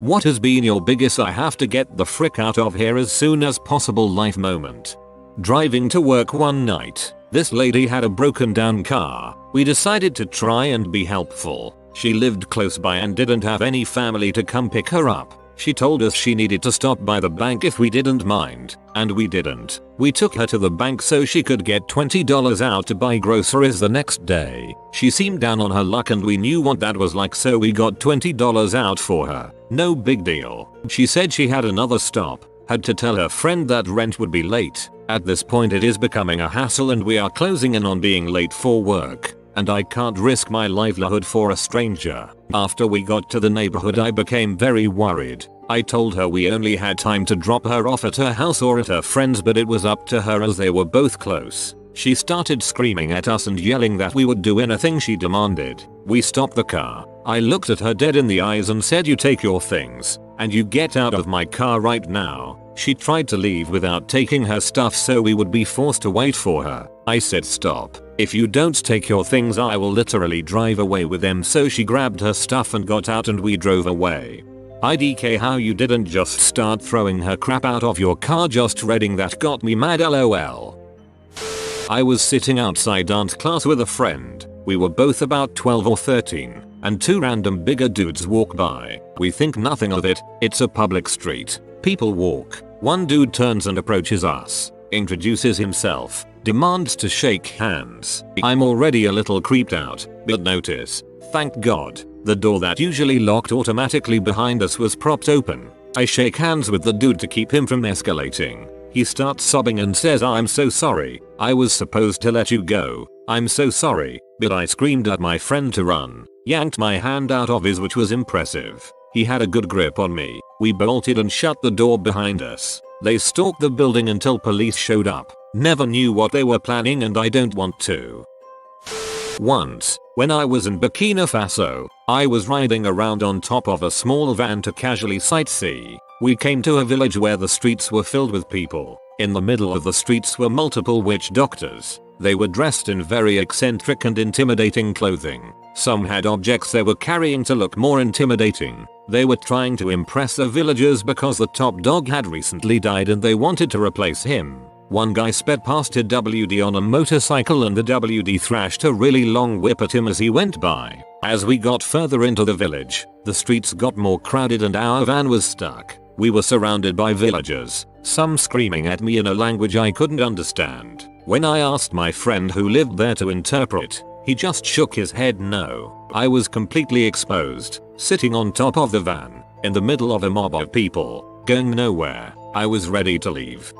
What has been your biggest I have to get the frick out of here as soon as possible life moment? Driving to work one night, this lady had a broken down car. We decided to try and be helpful. She lived close by and didn't have any family to come pick her up. She told us she needed to stop by the bank if we didn't mind, and we didn't. We took her to the bank so she could get $20 out to buy groceries the next day. She seemed down on her luck and we knew what that was like, so we got $20 out for her. No big deal. She said she had another stop, had to tell her friend that rent would be late. At this point it is becoming a hassle and we are closing in on being late for work, and I can't risk my livelihood for a stranger. After we got to the neighborhood I became very worried. I told her we only had time to drop her off at her house or at her friend's, but it was up to her as they were both close. She started screaming at us and yelling that we would do anything she demanded. We stopped the car. I looked at her dead in the eyes and said, "You take your things and you get out of my car right now." She tried to leave without taking her stuff, so we would be forced to wait for her. I said, "Stop. If you don't take your things I will literally drive away with them." So she grabbed her stuff and got out and we drove away. IDK how you didn't just start throwing her crap out of your car. Just reading that got me mad, lol. I was sitting outside dance class with a friend. We were both about 12 or 13, and two random bigger dudes walk by. We think nothing of it, it's a public street. People walk. One dude turns and approaches us, introduces himself, demands to shake hands. I'm already a little creeped out, but notice, thank God, the door that usually locked automatically behind us was propped open. I shake hands with the dude to keep him from escalating. He starts sobbing and says, "I'm so sorry. I was supposed to let you go. I'm so sorry." But I screamed at my friend to run, yanked my hand out of his, which was impressive. He had a good grip on me. We bolted and shut the door behind us. They stalked the building until police showed up. Never knew what they were planning and I don't want to. Once, when I was in Burkina Faso, I was riding around on top of a small van to casually sightsee. We came to a village where the streets were filled with people. In the middle of the streets were multiple witch doctors. They were dressed in very eccentric and intimidating clothing. Some had objects they were carrying to look more intimidating. They were trying to impress the villagers because the top dog had recently died and they wanted to replace him. One guy sped past a WD on a motorcycle and the WD thrashed a really long whip at him as he went by. As we got further into the village, the streets got more crowded and our van was stuck. We were surrounded by villagers, some screaming at me in a language I couldn't understand. When I asked my friend who lived there to interpret, he just shook his head no. I was completely exposed, sitting on top of the van, in the middle of a mob of people, going nowhere. I was ready to leave.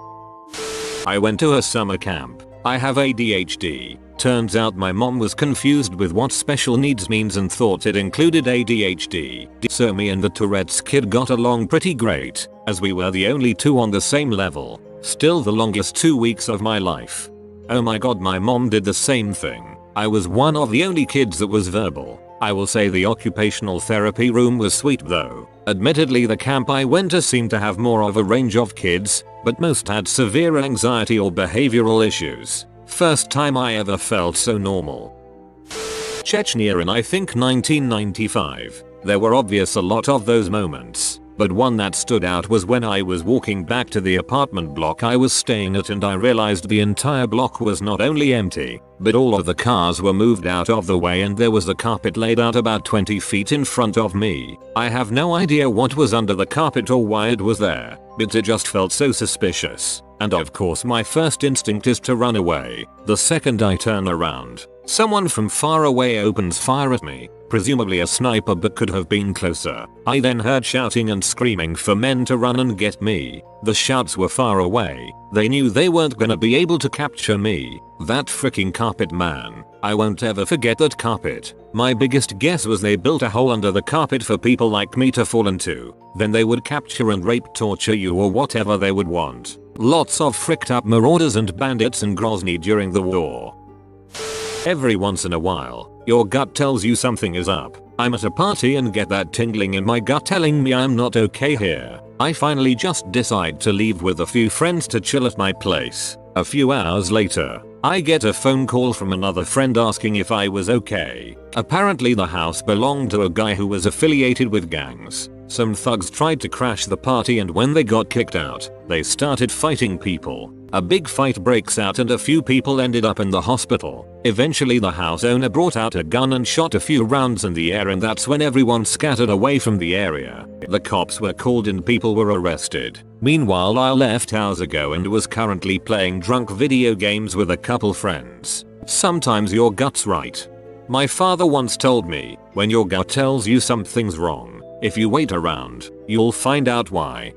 I went to a summer camp. I have ADHD. Turns out my mom was confused with what special needs means and thought it included ADHD. So me and the Tourette's kid got along pretty great, as we were the only two on the same level. Still the longest 2 weeks of my life. Oh my god, my mom did the same thing. I was one of the only kids that was verbal. I will say the occupational therapy room was sweet though. Admittedly the camp I went to seemed to have more of a range of kids, but most had severe anxiety or behavioral issues. First time I ever felt so normal. Chechnya in I think 1995. There were obvious a lot of those moments, but one that stood out was when I was walking back to the apartment block I was staying at and I realized the entire block was not only empty, but all of the cars were moved out of the way and there was a carpet laid out about 20 feet in front of me. I have no idea what was under the carpet or why it was there, but it just felt so suspicious. And of course my first instinct is to run away. The second I turn around, someone from far away opens fire at me, presumably a sniper but could have been closer. I then heard shouting and screaming for men to run and get me. The shouts were far away. They knew they weren't gonna be able to capture me. That freaking carpet, man. I won't ever forget that carpet. My biggest guess was they built a hole under the carpet for people like me to fall into. Then they would capture and rape, torture you or whatever they would want. Lots of fricked up marauders and bandits in Grozny during the war. Every once in a while, your gut tells you something is up. I'm at a party and get that tingling in my gut telling me I'm not okay here. I finally just decide to leave with a few friends to chill at my place. A few hours later, I get a phone call from another friend asking if I was okay. Apparently the house belonged to a guy who was affiliated with gangs. Some thugs tried to crash the party, and when they got kicked out, they started fighting people. A big fight breaks out and a few people ended up in the hospital. Eventually the house owner brought out a gun and shot a few rounds in the air, and that's when everyone scattered away from the area. The cops were called and people were arrested. Meanwhile, I left hours ago and was currently playing drunk video games with a couple friends. Sometimes your gut's right. My father once told me, when your gut tells you something's wrong, if you wait around, you'll find out why.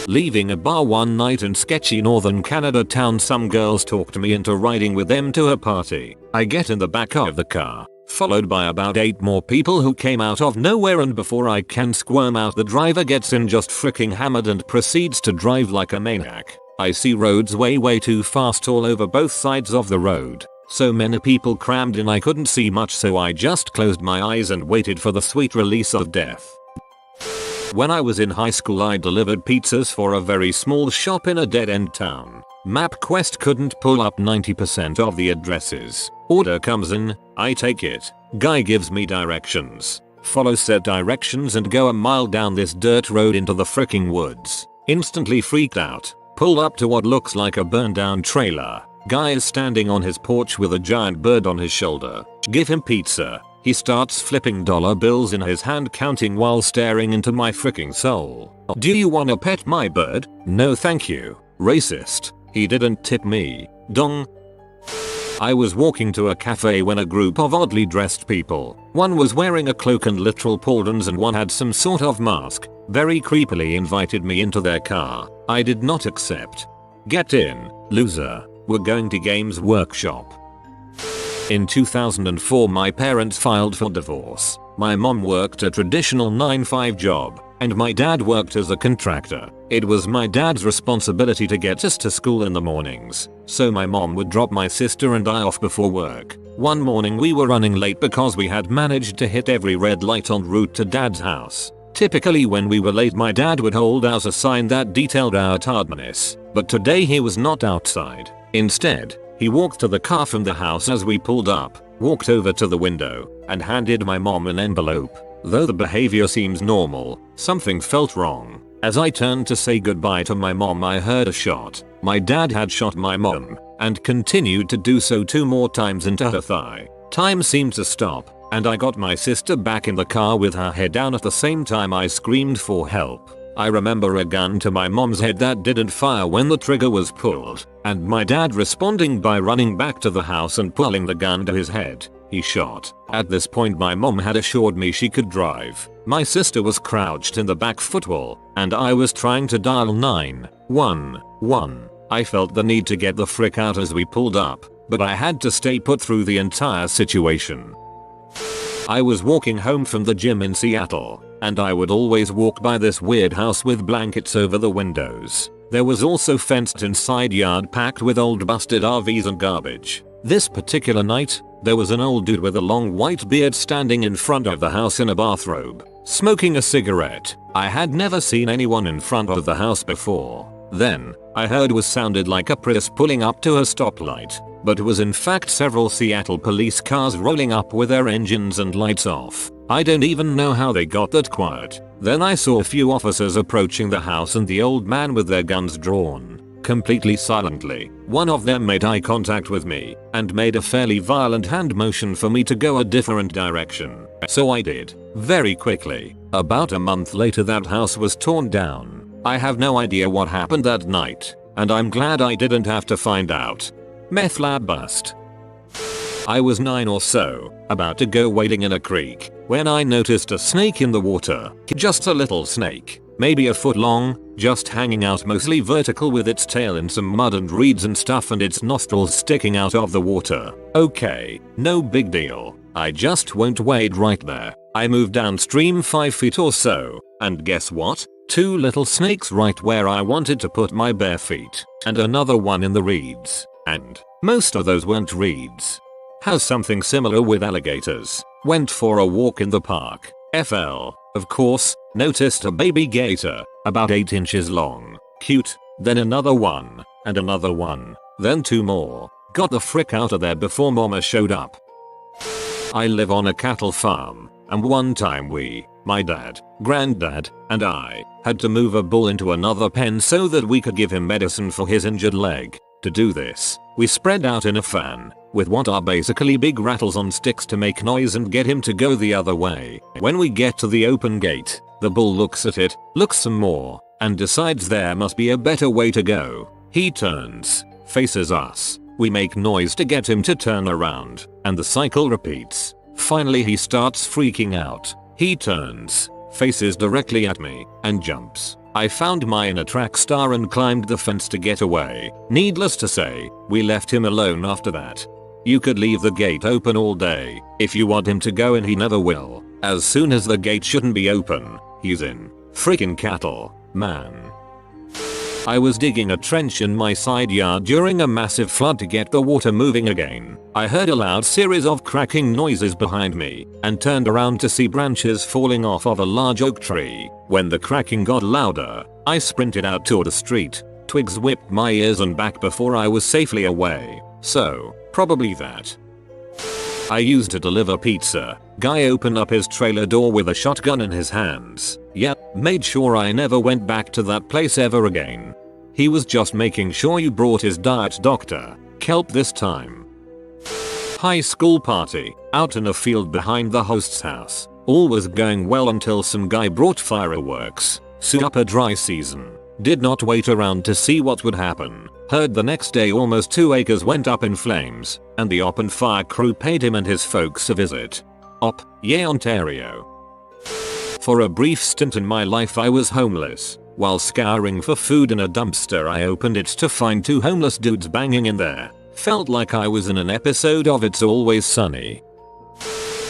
Leaving a bar one night in sketchy northern Canada town, some girls talked me into riding with them to a party. I get in the back of the car, followed by about 8 more people who came out of nowhere, and before I can squirm out, the driver gets in just freaking hammered and proceeds to drive like a maniac. I see roads way too fast all over both sides of the road. So many people crammed in I couldn't see much, so I just closed my eyes and waited for the sweet release of death. When I was in high school, I delivered pizzas for a very small shop in a dead-end town. MapQuest couldn't pull up 90% of the addresses. Order comes in, I take it. Guy gives me directions. Follow said directions and go a mile down this dirt road into the fricking woods. Instantly freaked out. Pull up to what looks like a burned down trailer. Guy is standing on his porch with a giant bird on his shoulder. Give him pizza. He starts flipping dollar bills in his hand, counting while staring into my freaking soul. Do you wanna pet my bird? No thank you. Racist. He didn't tip me. Dong. I was walking to a cafe when a group of oddly dressed people. One was wearing a cloak and literal pauldrons and one had some sort of mask. Very creepily invited me into their car. I did not accept. Get in, loser. We're going to Games Workshop. In 2004 my parents filed for divorce. My mom worked a traditional 9-5 job, and my dad worked as a contractor. It was my dad's responsibility to get us to school in the mornings, so my mom would drop my sister and I off before work. One morning we were running late because we had managed to hit every red light en route to dad's house. Typically when we were late my dad would hold out a sign that detailed our tardiness, but today he was not outside. Instead, he walked to the car from the house as we pulled up, walked over to the window, and handed my mom an envelope. Though the behavior seems normal, something felt wrong. As I turned to say goodbye to my mom, I heard a shot. My dad had shot my mom, and continued to do so 2 more times into her thigh. Time seemed to stop, and I got my sister back in the car with her head down. At the same time I screamed for help. I remember a gun to my mom's head that didn't fire when the trigger was pulled, and my dad responding by running back to the house and pulling the gun to his head. He shot. At this point my mom had assured me she could drive. My sister was crouched in the back footwell, and I was trying to dial 911. I felt the need to get the frick out as we pulled up, but I had to stay put through the entire situation. I was walking home from the gym in Seattle, and I would always walk by this weird house with blankets over the windows. There was also fenced in side yard packed with old busted RVs and garbage. This particular night, there was an old dude with a long white beard standing in front of the house in a bathrobe, smoking a cigarette. I had never seen anyone in front of the house before. Then, I heard what sounded like a Prius pulling up to a stoplight, but was in fact several Seattle police cars rolling up with their engines and lights off. I don't even know how they got that quiet. Then I saw a few officers approaching the house and the old man with their guns drawn, completely silently. One of them made eye contact with me and made a fairly violent hand motion for me to go a different direction. So I did, very quickly. About a month later that house was torn down. I have no idea what happened that night, and I'm glad I didn't have to find out. Meth lab bust. I was 9 or so, about to go wading in a creek, when I noticed a snake in the water. Just a little snake, maybe a foot long, just hanging out mostly vertical with its tail in some mud and reeds and stuff and its nostrils sticking out of the water. Okay, no big deal. I just won't wade right there. I moved downstream 5 feet or so, and guess what? 2 little snakes right where I wanted to put my bare feet, and another one in the reeds. And most of those weren't reeds. Has something similar with alligators. Went for a walk in the park. FL, of course, noticed a baby gator, about 8 inches long. Cute. Then another one, and another one, then 2 more. Got the frick out of there before mama showed up. I live on a cattle farm, and one time we my dad, granddad, and I had to move a bull into another pen so that we could give him medicine for his injured leg. To do this, we spread out in a fan with what are basically big rattles on sticks to make noise and get him to go the other way. When we get to the open gate, the bull looks at it, looks some more, and decides there must be a better way to go. He turns, faces us. We make noise to get him to turn around, and the cycle repeats. Finally he starts freaking out. He turns, faces directly at me, and jumps. I found my inner track star and climbed the fence to get away. Needless to say, we left him alone after that. You could leave the gate open all day. If you want him to go in, he never will. As soon as the gate shouldn't be open, he's in. Freaking cattle, man. I was digging a trench in my side yard during a massive flood to get the water moving again. I heard a loud series of cracking noises behind me and turned around to see branches falling off of a large oak tree. When the cracking got louder, I sprinted out toward the street. Twigs whipped my ears and back before I was safely away. So, probably that. I used to deliver pizza. Guy opened up his trailer door with a shotgun in his hands. Yep, made sure I never went back to that place ever again. He was just making sure you brought his diet Dr. Kelp this time. High school party, out in a field behind the host's house. All was going well until some guy brought fireworks. Super dry season. Did not wait around to see what would happen. Heard the next day almost 2 acres went up in flames, and the open fire crew paid him and his folks a visit. Yeah, Ontario. For a brief stint in my life I was homeless. While scouring for food in a dumpster I opened it to find 2 homeless dudes banging in there. Felt like I was in an episode of It's Always Sunny.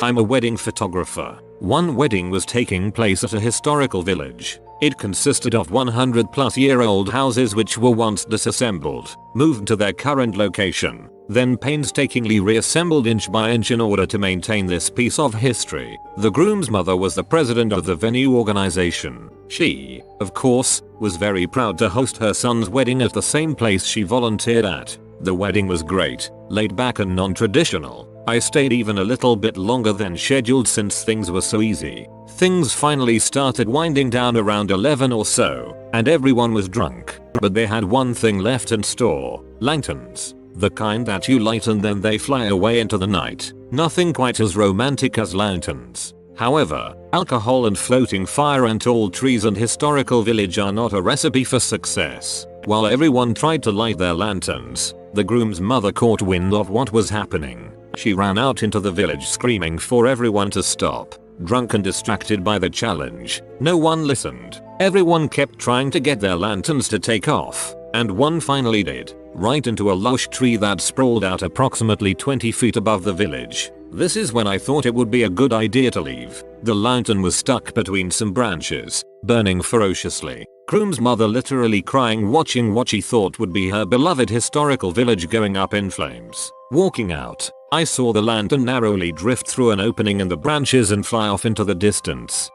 I'm a wedding photographer. One wedding was taking place at a historical village. It consisted of 100-plus-year-old houses which were once disassembled, moved to their current location, then painstakingly reassembled inch by inch in order to maintain this piece of history. The groom's mother was the president of the venue organization. She, of course, was very proud to host her son's wedding at the same place she volunteered at. The wedding was great, laid back and non-traditional. I stayed even a little bit longer than scheduled since things were so easy. Things finally started winding down around 11 or so, and everyone was drunk. But they had one thing left in store: lanterns. The kind that you light and then they fly away into the night. Nothing quite as romantic as lanterns. However, alcohol and floating fire and tall trees and historical village are not a recipe for success. While everyone tried to light their lanterns, the groom's mother caught wind of what was happening. She ran out into the village screaming for everyone to stop. Drunk and distracted by the challenge, no one listened. Everyone kept trying to get their lanterns to take off, and one finally did, right into a lush tree that sprawled out approximately 20 feet above the village. This is when I thought it would be a good idea to leave. The lantern was stuck between some branches, burning ferociously. Groom's mother literally crying watching what she thought would be her beloved historical village going up in flames. Walking out, I saw the lantern narrowly drift through an opening in the branches and fly off into the distance.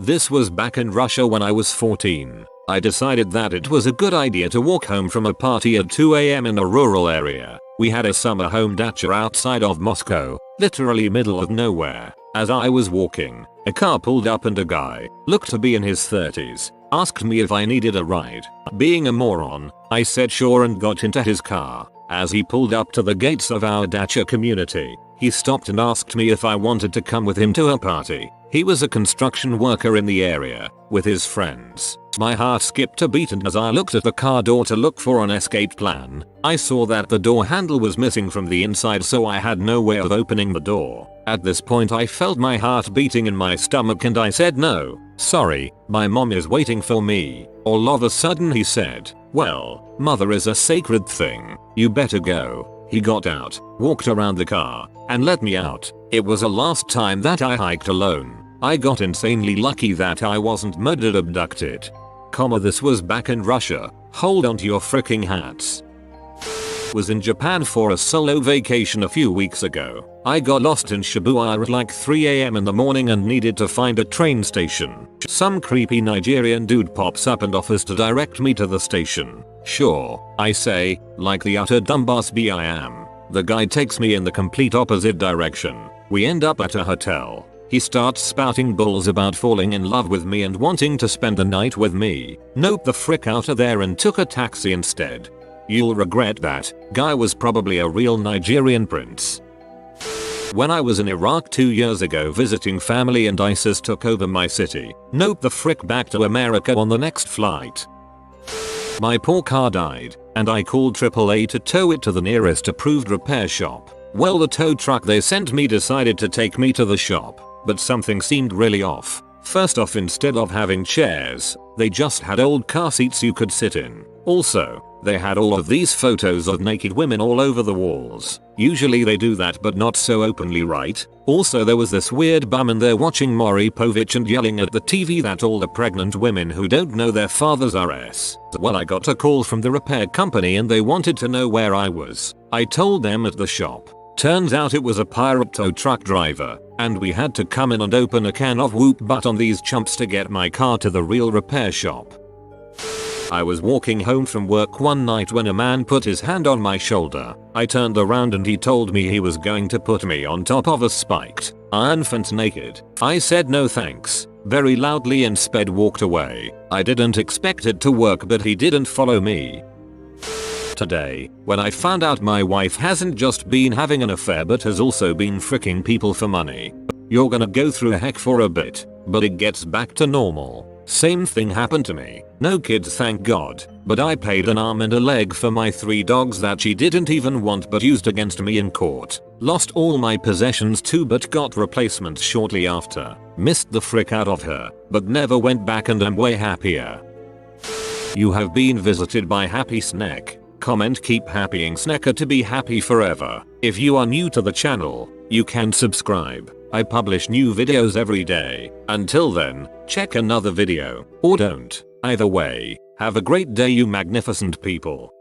This was back in Russia when I was 14. I decided that it was a good idea to walk home from a party at 2 AM in a rural area. We had a summer home dacha outside of Moscow, literally middle of nowhere. As I was walking, a car pulled up and a guy, looked to be in his 30s, asked me if I needed a ride. Being a moron, I said sure and got into his car. As he pulled up to the gates of our dacha community, he stopped and asked me if I wanted to come with him to a party. He was a construction worker in the area, with his friends. My heart skipped a beat, and as I looked at the car door to look for an escape plan, I saw that the door handle was missing from the inside, so I had no way of opening the door. At this point I felt my heart beating in my stomach and I said no, sorry, my mom is waiting for me. All of a sudden he said, well, mother is a sacred thing, you better go. He got out, walked around the car, and let me out. It was the last time that I hiked alone. I got insanely lucky that I wasn't murdered abducted. This was back in Russia. Hold on to your freaking hats. Was in Japan for a solo vacation a few weeks ago. I got lost in Shibuya at like 3 AM in the morning and needed to find a train station. Some creepy Nigerian dude pops up and offers to direct me to the station. Sure, I say, like the utter dumbass I am. The guy takes me in the complete opposite direction. We end up at a hotel. He starts spouting bulls about falling in love with me and wanting to spend the night with me. Nope the frick out of there and took a taxi instead. You'll regret that. Guy was probably a real Nigerian prince. When I was in Iraq 2 years ago visiting family and ISIS took over my city. Nope the frick back to America on the next flight. My poor car died, and I called AAA to tow it to the nearest approved repair shop. Well the tow truck they sent me decided to take me to the shop, but something seemed really off. First off, instead of having chairs, they just had old car seats you could sit in. Also, they had all of these photos of naked women all over the walls. Usually they do that but not so openly, right? Also there was this weird bum in there watching Maury Povich and yelling at the TV that all the pregnant women who don't know their fathers are S. Well I got a call from the repair company and they wanted to know where I was. I told them at the shop. Turns out it was a pirate tow truck driver, and we had to come in and open a can of whoop butt on these chumps to get my car to the real repair shop. I was walking home from work one night when a man put his hand on my shoulder. I turned around and he told me he was going to put me on top of a spiked iron fence naked. I said no thanks very loudly and sped walked away. I didn't expect it to work but he didn't follow me. Today, when I found out my wife hasn't just been having an affair but has also been fricking people for money. You're gonna go through heck for a bit, but it gets back to normal. Same thing happened to me. No kids thank God, but I paid an arm and a leg for my 3 dogs that she didn't even want but used against me in court. Lost all my possessions too but got replacements shortly after. Missed the frick out of her, but never went back and am way happier. You have been visited by Happy Snack. Comment keep happying Snacker to be happy forever. If you are new to the channel, you can subscribe. I publish new videos every day. Until then, check another video, or don't. Either way, have a great day you magnificent people.